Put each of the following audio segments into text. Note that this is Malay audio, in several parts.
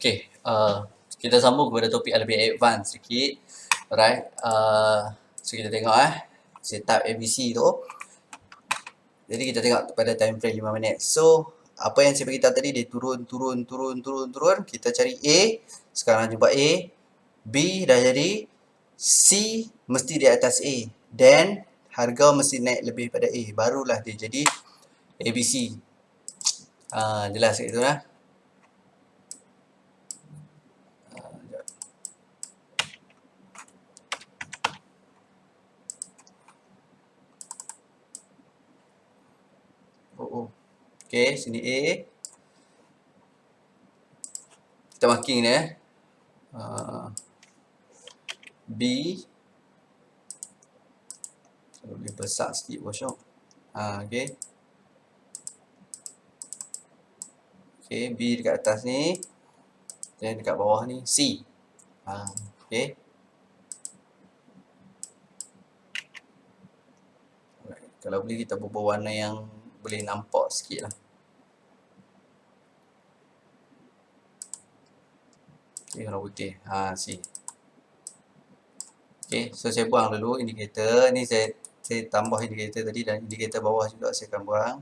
Okay, kita sambung kepada topik yang lebih advance sikit. Alright, so kita tengok setup ABC tu. Jadi kita tengok pada time frame 5 minit. So, apa yang saya beritahu tadi, dia turun. Kita cari A, sekarang jumpa A. B dah jadi. C mesti di atas A. Then, harga mesti naik lebih pada A. Barulah dia jadi ABC. Jelas kat situ lah. Okay, sini A. Kita marking dia. B. Boleh besar sikit bosok. Okay. Okay, B dekat atas ni. Dan dekat bawah ni C. Okay. Kalau boleh kita buat warna yang boleh nampak sikit lah. Okay, warna putih. C. Okay, so saya buang dulu indikator. Ni saya tambah indikator tadi dan indikator bawah juga saya akan buang.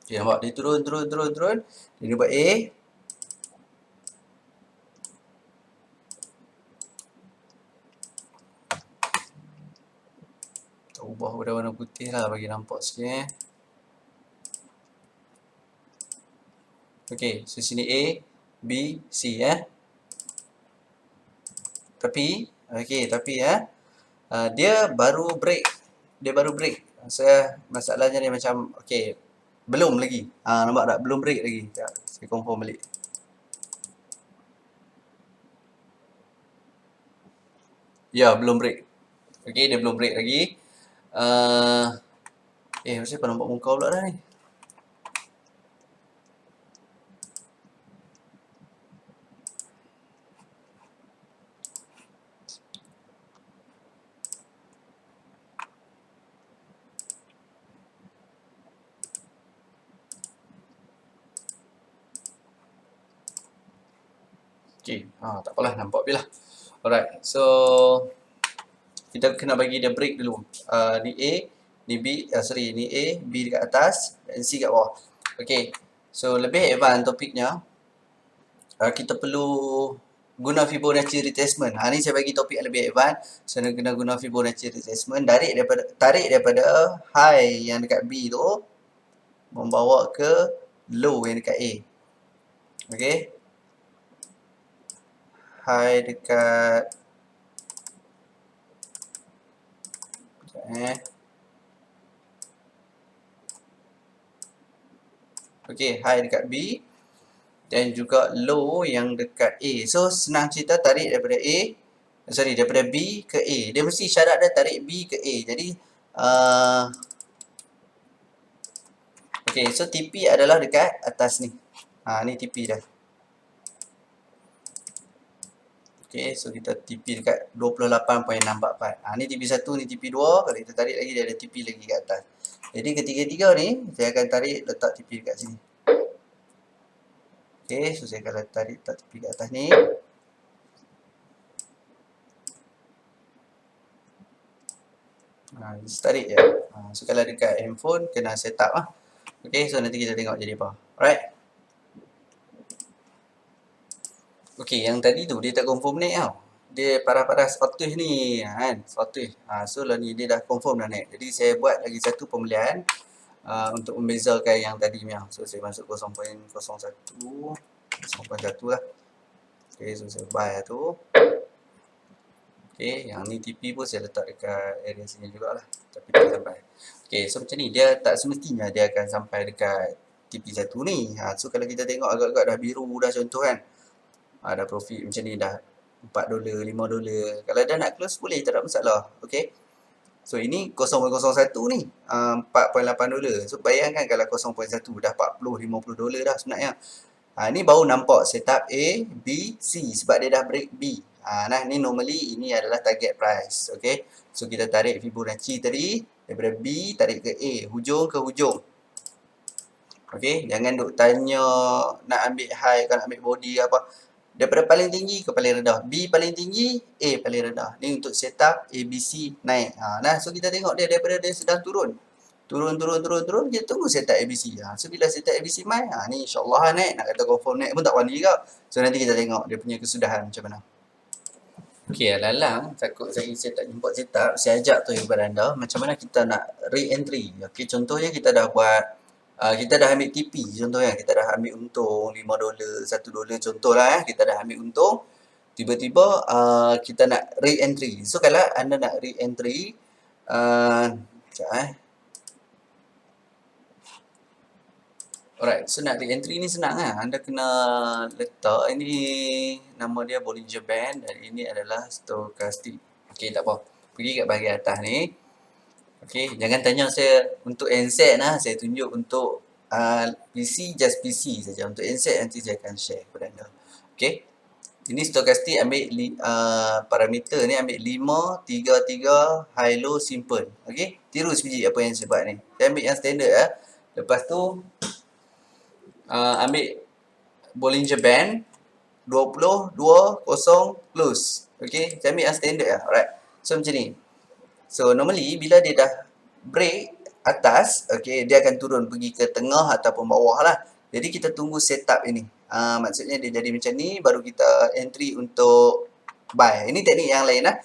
Okay, nampak dia turun. Dia buat A. Kita ubah pada warna putih lah bagi nampak sikit. Okay, so sini A, B, C Tapi dia baru break. Masalahnya dia macam, okay, belum lagi. Nampak tak? Belum break lagi. Sekejap, saya confirm balik. Ya, belum break. Okay, dia belum break lagi. Macam mana nampak muka pula dah ni? Okay, tak apalah, nampak je lah. Alright, so kita kena bagi dia break dulu. Ni A, ni B, ni A, B dekat atas dan C kat bawah. Okay, so lebih advance topiknya, kita perlu guna Fibonacci retracement. Ni saya bagi topik yang lebih advance. So, kena guna Fibonacci retracement. Tarik daripada high yang dekat B tu, membawa ke low yang dekat A. Okay. High dekat Okay, high dekat B dan juga low yang dekat A. So, senang cerita tarik daripada daripada B ke A. Dia mesti syarat dia tarik B ke A. Jadi, okay, so TP adalah dekat atas ni. Ni TP dah. Okay, so kita TP dekat 28.644. Ni TP1, ni TP2. Kalau kita tarik lagi, dia ada TP lagi kat atas. Jadi ketiga-tiga ni, saya akan tarik letak TP dekat sini. Okay, so saya akan tarik letak TP kat atas ni. Tarik je. So kalau dekat handphone, kena set up lah. Okay, so nanti kita tengok jadi apa. Alright. Okay, yang tadi tu dia tak confirm naik tau. Dia paras-paras sawtih ni kan, sawtih. So lah ni dia dah confirm dah naik. Jadi saya buat lagi satu pembelian untuk membezakan yang tadi punya. So saya masuk 0.01 lah. Okay, so saya buy tu. Okay, yang ni TP pun saya letak dekat area sini jugalah. Tapi tak sampai. Okay, so macam ni. Dia tak semestinya dia akan sampai dekat TP1 ni. So kalau kita tengok agak-agak dah biru dah contoh kan. Dah profit macam ni dah $4, $5. Kalau dah nak close boleh, tak ada masalah. Okay. So ini 0.01 ni $4.8. So bayangkan kalau 0.1 dah $40, $50 dah sebenarnya. Ni baru nampak setup A, B, C sebab dia dah break B. Nah ni normally ini adalah target price. Okay. So kita tarik Fibonacci tadi Daripada B tarik ke A, hujung ke hujung. Okey, jangan duk tanya nak ambil high ke nak ambil body apa. Daripada paling tinggi ke paling rendah. B paling tinggi, A paling rendah. Ni untuk setup ABC naik. Nah, so kita tengok dia daripada dia sedang turun. Turun, kita tunggu setup ABC. So bila setup ABC mai, ni insyaAllah naik. Nak kata confirm naik pun tak wani juga. So nanti kita tengok dia punya kesudahan macam mana. Okey, lalang takut saya tak jumpa setup, saya ajak tu kepada anda macam mana kita nak re-entry. Okey, contohnya kita dah buat kita dah ambil TP contohnya, kita dah ambil untung $5, $1 contohlah kita dah ambil untung. Tiba-tiba kita nak re-entry. So kalau anda nak re-entry alright, so nak re-entry ni senang lah. Anda kena letak ini nama dia Bollinger Band dan ini adalah stochastic. Okey, tak apa. Pergi kat bahagian atas ni. Okey, jangan tanya saya untuk NSET lah. Saya tunjuk untuk PC, just PC saja. Untuk NSET nanti saya akan share kepada anda. Okey. Ini stochastic ambil parameter ni ambil 5, 3, 3, high, low, simple. Okey. Tiru sebiji apa yang saya buat ni. Saya ambil yang standard lah. Lepas tu ambil Bollinger Band 20, 2, 0, close. Okey. Saya ambil yang standard lah. Alright. So macam ni. So normally bila dia dah break atas, okay, dia akan turun pergi ke tengah ataupun bawah lah. Jadi kita tunggu setup ini. Maksudnya dia jadi macam ni, baru kita entry untuk buy. Ini teknik yang lain lah.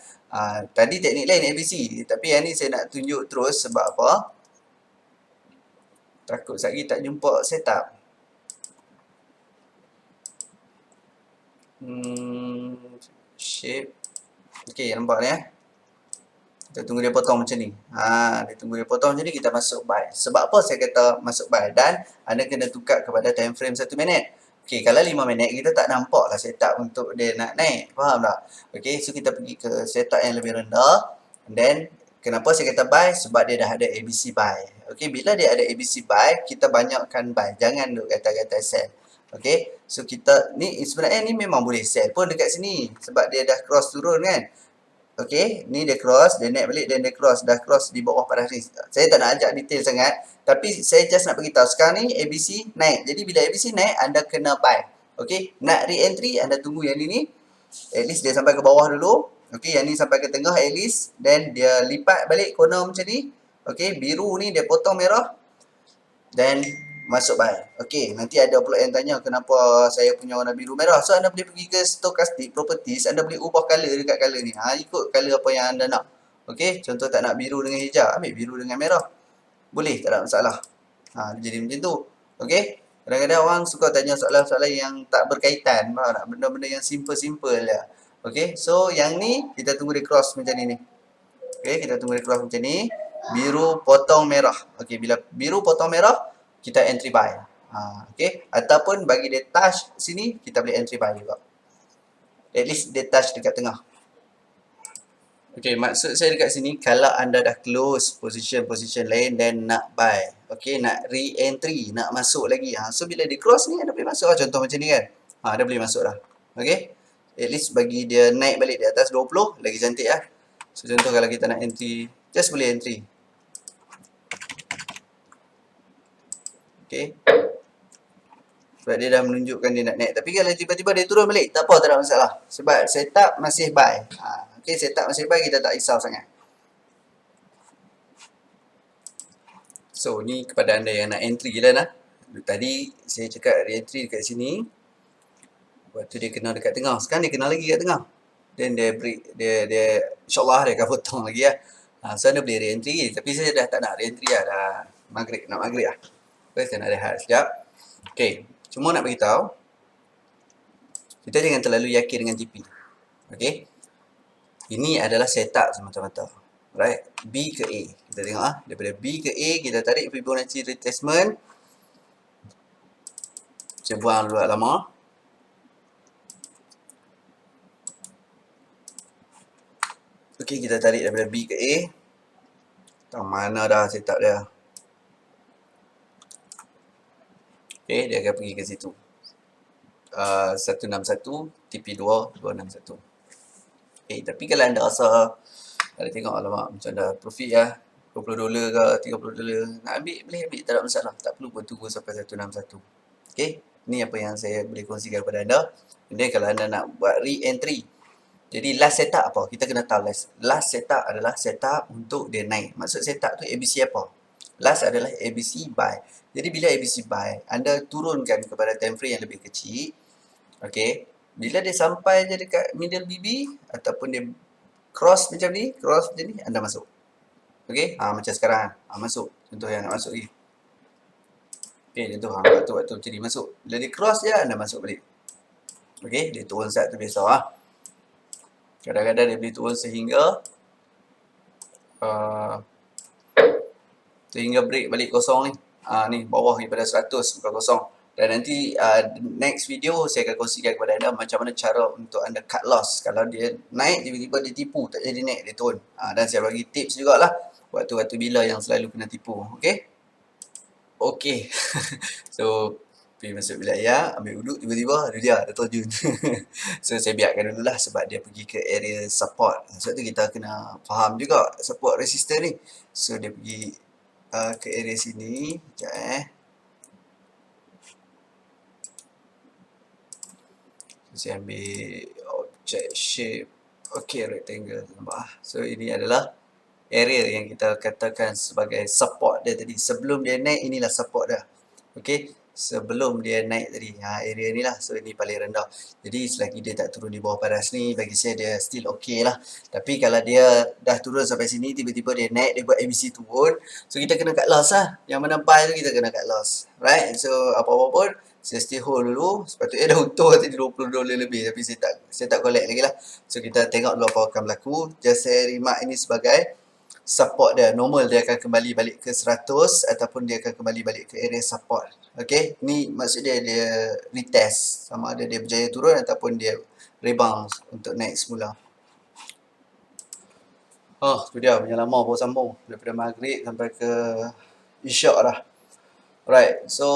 Tadi teknik lain ABC, tapi yang ni saya nak tunjuk terus sebab apa? Takut sekali tak jumpa setup. Shape. Okay, nampak ni kita tunggu dia potong macam ni. Dia tunggu dia potong macam ni, kita masuk buy. Sebab apa saya kata masuk buy? Dan anda kena tukar kepada time frame 1 minit. Okey, kalau 5 minit kita tak nampak lah setup untuk dia nak naik. Faham tak? Okey, so kita pergi ke setup yang lebih rendah. And then kenapa saya kata buy? Sebab dia dah ada ABC buy. Okey, bila dia ada ABC buy, kita banyakkan buy. Jangan duk kata-kata sell. Okey, so kita ni sebenarnya ni memang boleh sell pun dekat sini sebab dia dah cross turun kan. Okey, ni dia cross, dia naik balik dan dia cross, dah cross di bawah pada ni. Saya tak nak ajak detail sangat, tapi saya just nak beritahu sekarang ni ABC naik. Jadi bila ABC naik, anda kena buy. Okey, nak re-entry anda tunggu yang ni. At least dia sampai ke bawah dulu. Okey, yang ni sampai ke tengah at least, then dia lipat balik corner macam ni. Okey, biru ni dia potong merah. Dan masuk buy. Okey, nanti ada pula yang tanya kenapa saya punya warna biru merah. So anda boleh pergi ke stochastic properties, anda boleh ubah color dekat color ni. Ikut color apa yang anda nak. Okey, contoh tak nak biru dengan hijau, ambil biru dengan merah. Boleh, tak ada masalah. Dia jadi macam tu. Okey. Kadang-kadang orang suka tanya soalan-soalan yang tak berkaitan, benda-benda yang simple-simple je. Okey, so yang ni kita tunggu dia cross macam ni. Okey, kita tunggu dia cross macam ni. Biru potong merah. Okey, bila biru potong merah, kita entry buy. Okey, ataupun bagi dia touch sini, kita boleh entry buy juga. At least dia touch dekat tengah. Okey, maksud saya dekat sini, kalau anda dah close position lain dan nak buy. Okey, nak re-entry, nak masuk lagi. So bila dia cross ni, anda boleh masuk lah. Contoh macam ni kan. Anda boleh masuk dah. Okey, at least bagi dia naik balik di atas 20, lagi cantik lah. So contoh kalau kita nak entry, just boleh entry. Okey. Sebab dia dah menunjukkan dia nak naik. Tapi kalau tiba-tiba dia turun balik, tak apa, tak ada masalah. Sebab setup masih buy. Okey, setup masih buy, kita tak risau sangat. So, ni kepada anda yang nak entry lah. Tadi saya cakap re-entry dekat sini. Waktu dia kena dekat tengah. Sekarang dia kena lagi kat tengah. Then dia break, dia insyaAllah dia akan potong lagi lah. So, anda boleh re-entry. Tapi saya dah tak nak re-entry lah. Dah maghrib lah. Okay, saya nak rehat sekejap. Okay, cuma nak beritahu, kita jangan terlalu yakin dengan TP. Okay, ini adalah setup semata-mata. Right, B ke A. Kita tengok daripada B ke A, kita tarik Fibonacci retracement. Saya buang dulu lama. Okay, kita tarik daripada B ke A. Tahu mana dah setup dia. Okay, dia akan pergi ke situ. 161, TP2, 261. Okay, tapi kalau anda rasa, ada tengok alamak macam dah profit lah. $20 ke $30. Nak ambil, boleh ambil, tak ada masalah. Tak perlu pun tunggu sampai 161. Okay, ni apa yang saya boleh kongsikan kepada anda. Kemudian kalau anda nak buat re-entry, jadi last setup apa? Kita kena tahu last setup adalah setup untuk dia naik. Maksud setup tu ABC apa? Last adalah ABC buy. Jadi bila ABC buy, anda turunkan kepada time frame yang lebih kecil. Okay, bila dia sampai je dekat middle BB ataupun dia cross macam ni, anda masuk. Okay, macam sekarang, masuk. Contoh yang nak masuk ni. Okay, contoh, waktu macam ni masuk. Bila dia cross je, anda masuk balik. Okay, dia turun saat tu biasa. Kadang-kadang dia boleh turun sehingga break balik kosong ni. Ni bawah daripada 100 bukan kosong. Dan nanti next video saya akan kongsikan kepada anda macam mana cara untuk anda cut loss. Kalau dia naik tiba-tiba dia tipu, tak jadi naik, dia turun. Dan saya bagi tips jugalah waktu-waktu bila yang selalu kena tipu. Okay? Okay. So pergi masuk bilik air, ambil uduk, tiba-tiba dia terjun. So saya biarkan dululah sebab dia pergi ke area support. Sebab tu kita kena faham juga support resistor ni. So dia pergi ke area sini. Sekejap saya ambil object shape. Okay, rectangle. Nampak? So ini adalah area yang kita katakan sebagai support dia tadi. Sebelum dia naik, inilah support dia. Okay, sebelum dia naik tadi, area ni lah. So ini paling rendah. Jadi selagi dia tak turun di bawah paras ni, bagi saya dia still okay lah. Tapi kalau dia dah turun sampai sini, tiba-tiba dia naik, dia buat ABC turun, so kita kena cut loss lah. Yang mana buy tu kita kena cut loss. Right? So apa-apa pun saya still hold dulu. Sepatutnya dah untung tadi $20 lebih, tapi saya tak collect lagi lah. So kita tengok dulu apa akan berlaku. Just saya remark ini sebagai support dia. Normal dia akan kembali balik ke 100 ataupun dia akan kembali balik ke area support. Okay, ni maksud dia retest sama ada dia berjaya turun ataupun dia rebound untuk naik semula. Tu dia punya lama baru sambung daripada maghrib sampai ke isyak dah. Alright, so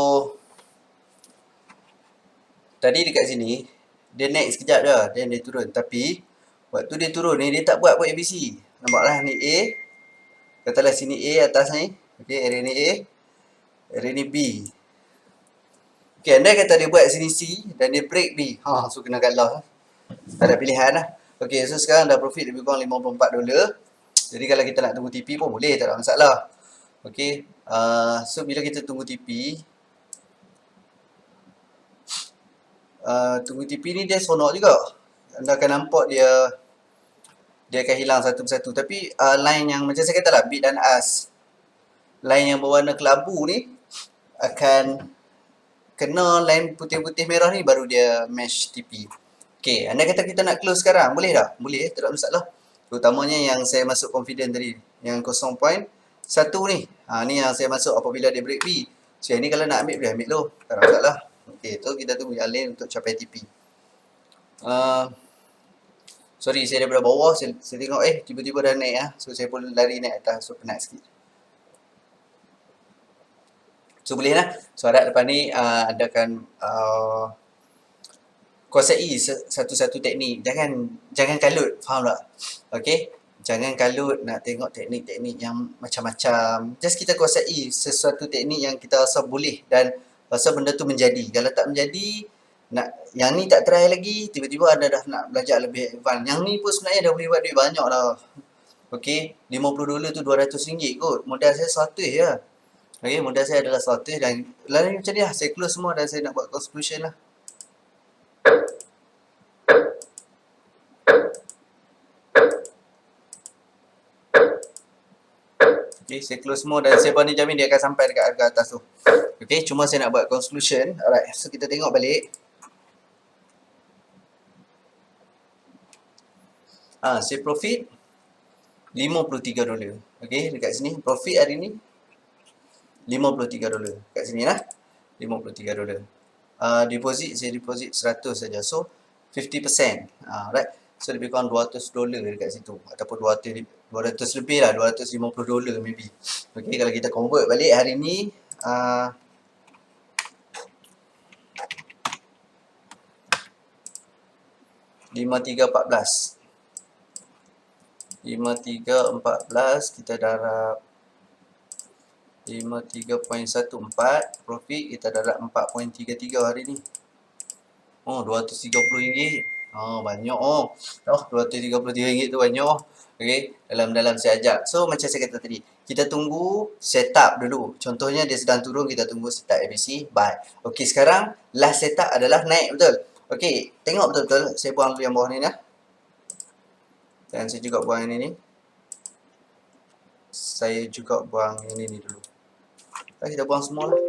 tadi dekat sini dia naik sekejap je, dan dia turun. Tapi waktu dia turun ni dia tak buat ABC. Nampaklah ni A. Katalah sini A atas ni. Okay, area ni A. Area ni B. Okay, andai kata dia buat sini C dan dia break B. So kena cut loss. Tak ada pilihan lah. Okay, so sekarang dah profit lebih kurang $54. Jadi kalau kita nak tunggu TP pun boleh, tak ada masalah. Okay, so bila kita tunggu TP, tunggu TP ni dia sonok juga. Anda akan nampak dia akan hilang satu persatu. Tapi line yang macam saya kata lah, bid dan as, line yang berwarna kelabu ni akan kena line putih-putih merah ni baru dia match TP. Okay, anda kata kita nak close sekarang, boleh tak? Boleh, tak ada masalah. Terutamanya yang saya masuk confident tadi, yang 0.1 ni. Ni yang saya masuk apabila dia break B. So yang ni kalau nak ambil, boleh ambil tu, tak ada masalah. Okay, tu kita tunggu yang lain untuk capai TP. Sorry, saya daripada bawah, saya tengok tiba-tiba dah naik So saya pun lari naik atas, so penat sikit. So boleh lah. So harap depan ni anda akan kuasai satu-satu teknik. Jangan kalut, faham tak? Okay, jangan kalut nak tengok teknik-teknik yang macam-macam. Just kita kuasai sesuatu teknik yang kita rasa boleh dan rasa benda tu menjadi. Kalau tak menjadi, yang ni tak try lagi, tiba-tiba anda dah nak belajar lebih advance. Yang ni pun sebenarnya dah boleh buat duit banyak dah. Okay, $50 tu RM200 kot. Modal saya 100 je. Okay, modal saya adalah 100 dan lalu macam ni lah. Saya close semua dan saya nak buat conclusion lah. Okay, saya close semua dan saya berani jamin dia akan sampai dekat harga atas tu. Okay, cuma saya nak buat conclusion. Alright, so kita tengok balik. Saya profit $53. Okay, dekat sini profit hari ni $53. Kat sini lah, $53. Deposit, saya deposit 100 saja. So 50%. Right. So lebih kurang $200 dekat situ, ataupun 200 lebih lah, $250 maybe. Okay, kalau kita convert balik hari ni 5314 kita darab 53.14. Profit kita dapat 4.33 hari ni. Oh, RM230. Oh, banyak oh. Oh, RM233 tu banyak oh. Okey, dalam saya ajak. So, macam saya kata tadi, kita tunggu setup dulu. Contohnya dia sedang turun, kita tunggu setup ABC, buy. Okey, sekarang last setup adalah naik, betul? Okey, tengok betul-betul. Saya buang dulu yang bawah ni lah. Dan saya juga buang yang ni. Saya juga buang yang ni dulu. Kita buang semua lah.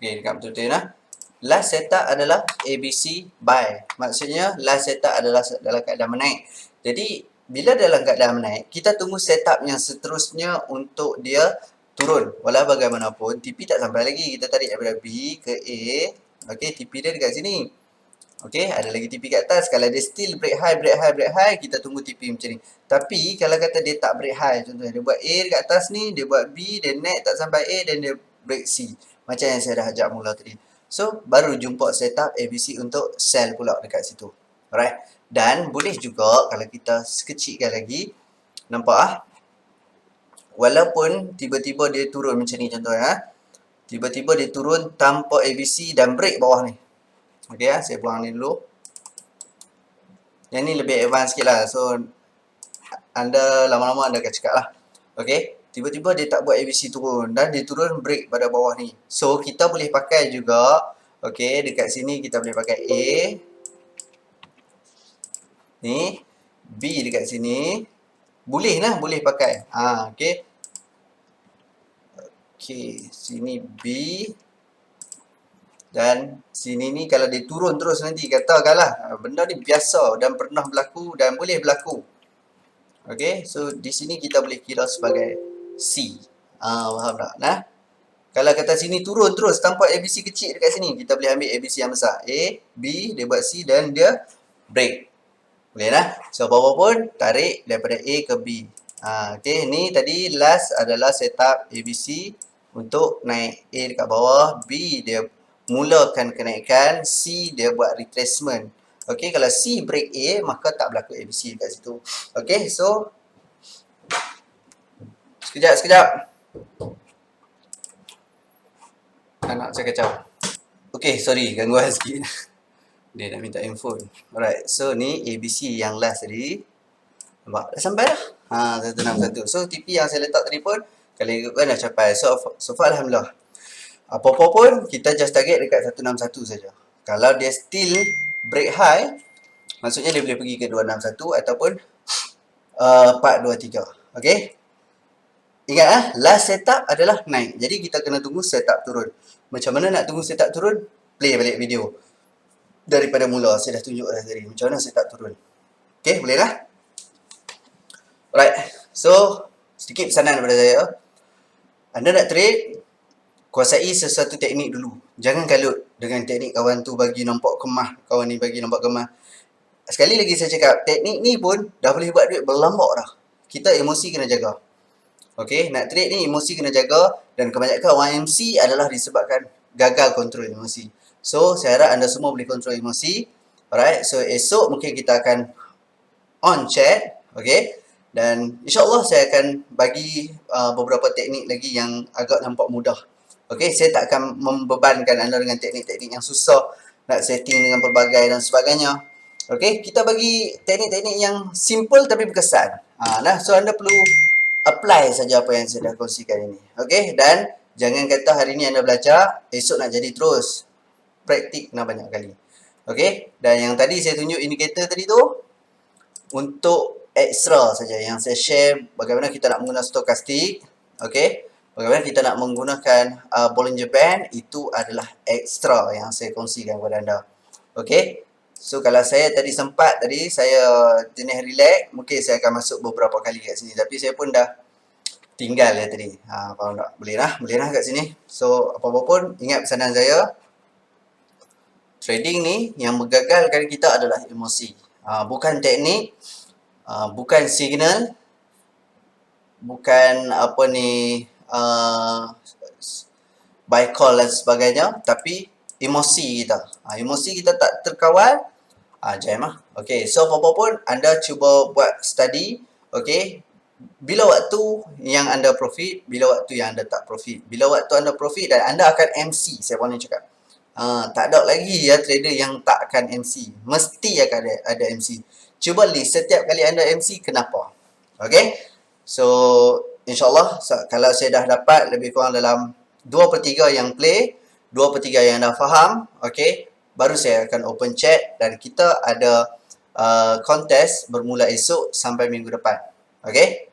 Okey, dekat betul-betul lah. Last setup adalah ABC buy. Maksudnya last setup adalah dalam keadaan menaik. Jadi bila dalam keadaan menaik, kita tunggu setup yang seterusnya untuk dia turun. Walau bagaimanapun, TP tak sampai lagi. Kita tarik daripada B ke A. Okey, TP dia dekat sini. Okey, ada lagi TP kat atas. Kalau dia still break high, kita tunggu TP macam ni. Tapi kalau kata dia tak break high, contohnya dia buat A dekat atas ni, dia buat B, dia naik tak sampai A dan dia break C. Macam yang saya dah ajak mula tadi. So, baru jumpa setup ABC untuk sell pula dekat situ. Alright. Dan boleh juga kalau kita sekecilkan lagi, nampak ah? Walaupun tiba-tiba dia turun macam ni contohnya. Tiba-tiba dia turun tanpa ABC dan break bawah ni. Okey ah, saya buang ni dulu. Yang ni lebih advance sikit lah. So, anda lama-lama anda akan cakap lah. Okey. Tiba-tiba dia tak buat ABC turun dan dia turun break pada bawah ni. So, kita boleh pakai juga. Okey, dekat sini kita boleh pakai A. Ni. B dekat sini. Boleh lah, boleh pakai. Okey. Okey, sini B. Dan sini ni kalau dia turun terus nanti, katakanlah benda ni biasa dan pernah berlaku dan boleh berlaku. Okey, so di sini kita boleh kira sebagai C. Faham tak? Nah, kalau kata sini turun terus tanpa ABC kecil dekat sini, kita boleh ambil ABC yang besar. A, B, dia buat C dan dia break. Boleh lah. So, apa pun tarik daripada A ke B. Okey, ni tadi last adalah setup ABC untuk naik. A dekat bawah, B dia mulakan kenaikan, C dia buat retracement. Okey, kalau C break A, maka tak berlaku ABC dekat situ. Okey, so sekejap. Anak saya kacau. Okey, sorry, gangguan sikit. Dia nak minta handphone. Alright, so ni ABC yang last tadi. Nampak? Dah sampai dah. 161. So, TP yang saya letak tadi pun, kalau ikutkan dah capai. So far Alhamdulillah. Apa-apa pun, kita just target dekat 161 saja. Kalau dia still break high, maksudnya dia boleh pergi ke 261 ataupun 423. Okay? Ingat last setup adalah naik. Jadi kita kena tunggu setup turun. Macam mana nak tunggu setup turun? Play balik video. Daripada mula, saya dah tunjuk dah tadi. Macam mana setup turun. Okay, boleh lah? Alright. So, sedikit pesanan daripada saya. Anda nak trade, kuasai sesuatu teknik dulu. Jangan kalut dengan teknik kawan tu bagi nampak kemah, kawan ni bagi nampak kemah. Sekali lagi saya cakap, teknik ni pun dah boleh buat duit berlambak dah. Kita emosi kena jaga. Okey, nak trade ni emosi kena jaga dan kebanyakan orang MC adalah disebabkan gagal kontrol emosi. So, saya harap anda semua boleh kontrol emosi. Alright, so esok mungkin kita akan on chat. Okey, dan insyaAllah saya akan bagi beberapa teknik lagi yang agak nampak mudah. Okey, saya tak akan membebankan anda dengan teknik-teknik yang susah, nak setting dengan pelbagai dan sebagainya. Okey, kita bagi teknik-teknik yang simple tapi berkesan. So anda perlu apply saja apa yang saya dah kongsikan ini. Okey, dan jangan kata hari ni anda belajar, esok nak jadi terus. Praktik kena banyak kali. Okey, dan yang tadi saya tunjuk indikator tadi tu untuk extra saja yang saya share bagaimana kita nak menggunakan stokastik. Okey, bagaimana kita nak menggunakan Bollinger Band, itu adalah extra yang saya kongsikan kepada anda. Okey. So, kalau saya tadi sempat tadi, saya jenis relax, mungkin saya akan masuk beberapa kali kat sini. Tapi saya pun dah tinggal ya tadi. Faham tak? Boleh lah kat sini. So, apa-apa pun, ingat pesanan saya. Trading ni, yang menggagalkan kita adalah emosi. Bukan teknik, bukan signal, bukan apa ni, buy call dan sebagainya, tapi emosi kita. Emosi kita tak terkawal, jam lah. Okay, so apa-apa pun anda cuba buat study. Okay, bila waktu yang anda profit, bila waktu yang anda tak profit. Bila waktu anda profit dan anda akan MC, saya boleh cakap. Tak ada lagi ya trader yang tak akan MC. Mesti akan ada MC. Cuba list setiap kali anda MC kenapa. Okay. So, insyaAllah kalau saya dah dapat lebih kurang dalam 2/3 yang play, 2/3 yang dah faham, okay, baru saya akan open chat dan kita ada contest bermula esok sampai minggu depan. Okay.